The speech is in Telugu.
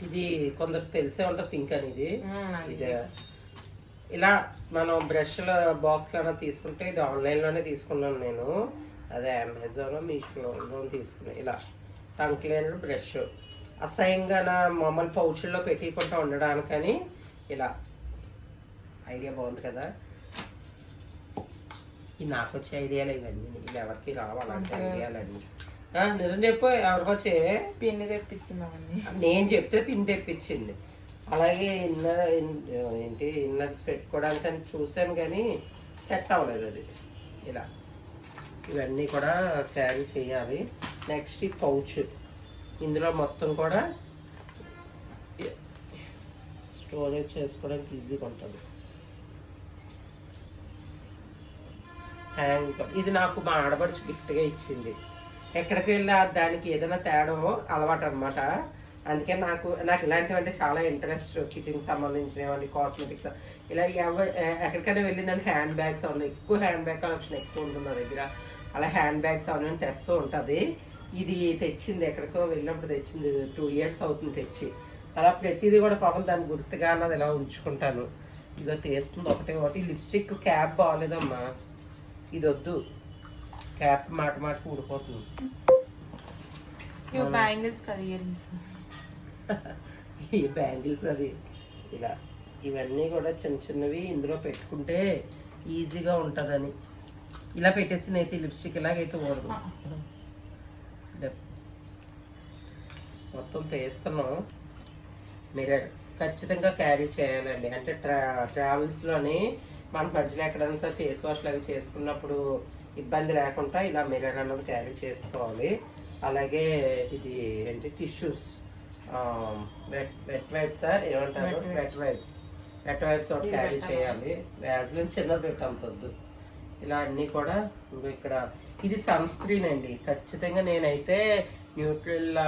ఇది కొందరికి తెలిసే ఉంటుంది పింక్ అనేది. ఇది ఇలా మనం బ్రష్ల బాక్స్లో తీసుకుంటే ఇది ఆన్లైన్లోనే తీసుకున్నాను నేను. అదే అమెజాన్లో మీషోలో తీసుకున్నాను. ఇలా టంగ్ క్లీనర్ బ్రష్ అసహ్యంగా నా మామూలు పౌచుల్లో పెట్టుకుంటూ ఉండడానికని ఇలా. ఐడియా బాగుంది కదా. ఇది నాకు వచ్చే ఐడియాలు ఇవన్నీ, ఇది ఎవరికి రావాలంటే ఐడియాలన్నీ. నిజం చెప్పు, ఎవరికి వచ్చే పిన్ని తెప్పించింది. నేను చెప్తే పిన్ని తెప్పించింది. అలాగే ఇన్నర్స్ పెట్టుకోవడానికి అని చూసాను కానీ సెట్ అవ్వలేదు అది. ఇలా ఇవన్నీ కూడా క్యారీ చేయాలి. నెక్స్ట్ ఈ పౌచ్, ఇందులో మొత్తం కూడా స్టోరేజ్ చేసుకోవడానికి ఈజీగా ఉంటుంది. హ్యాంగ్, ఇది నాకు మా ఆడపడుచు గిఫ్ట్గా ఇచ్చింది. ఎక్కడికి వెళ్ళా దానికి ఏదైనా తేడా అలవాటు అనమాట. అందుకే నాకు ఇలాంటివంటే చాలా ఇంట్రెస్ట్. కిచెన్కి సంబంధించినవి, కాస్మెటిక్స్, ఇలా ఎక్కడికైనా వెళ్ళిందంటే హ్యాండ్ బ్యాగ్స్ ఉన్నాయి. ఎక్కువ హ్యాండ్ బ్యాగ్ కలెక్షన్ ఎక్కువ ఉంటుంది నా దగ్గర. అలా హ్యాండ్ బ్యాగ్స్ అవన్నీ తెస్తూ ఉంటుంది. ఇది తెచ్చింది, ఎక్కడికో వెళ్ళినప్పుడు తెచ్చింది. 2 years అవుతుంది తెచ్చి. అలా ప్రతిదీ కూడా పాపం దాన్ని గుర్తుగా అన్నది ఇలా ఉంచుకుంటాను. ఇదో తీస్తుంది ఒకటి. లిప్స్టిక్ క్యాప్ బాగాలేదమ్మా, ఇది వద్దు. క్యాప్ మాట ఊడిపోతుంది. ఈ బ్యాంగిల్స్ అది. ఇలా ఇవన్నీ కూడా చిన్నవి ఇందులో పెట్టుకుంటే ఈజీగా ఉంటుందని ఇలా పెట్టేసి అయితే లిప్స్టిక్ ఇలాగైతే ఓడదు. మొత్తం తీస్తున్నాం. మిర్రర్ ఖచ్చితంగా క్యారీ చేయాలండి. అంటే ట్రావెల్స్లోని మన మధ్యలో ఎక్కడైనా సరే ఫేస్ వాష్లు అవి చేసుకున్నప్పుడు ఇబ్బంది లేకుండా ఇలా మిర్రర్ అన్నది క్యారీ చేసుకోవాలి. అలాగే ఇది ఏంటి టిష్యూస్, వెట్ వైప్స్ ఏమంటారు, వెట్ వైప్స్ ఒకటి క్యారీ చేయాలి. వ్యాజ్లిన్ చిన్నది పెట్టంతొద్దు. ఇలా అన్నీ కూడా. ఇక్కడ ఇది సన్ స్క్రీన్ అండి. ఖచ్చితంగా నేనైతే న్యూట్రిల్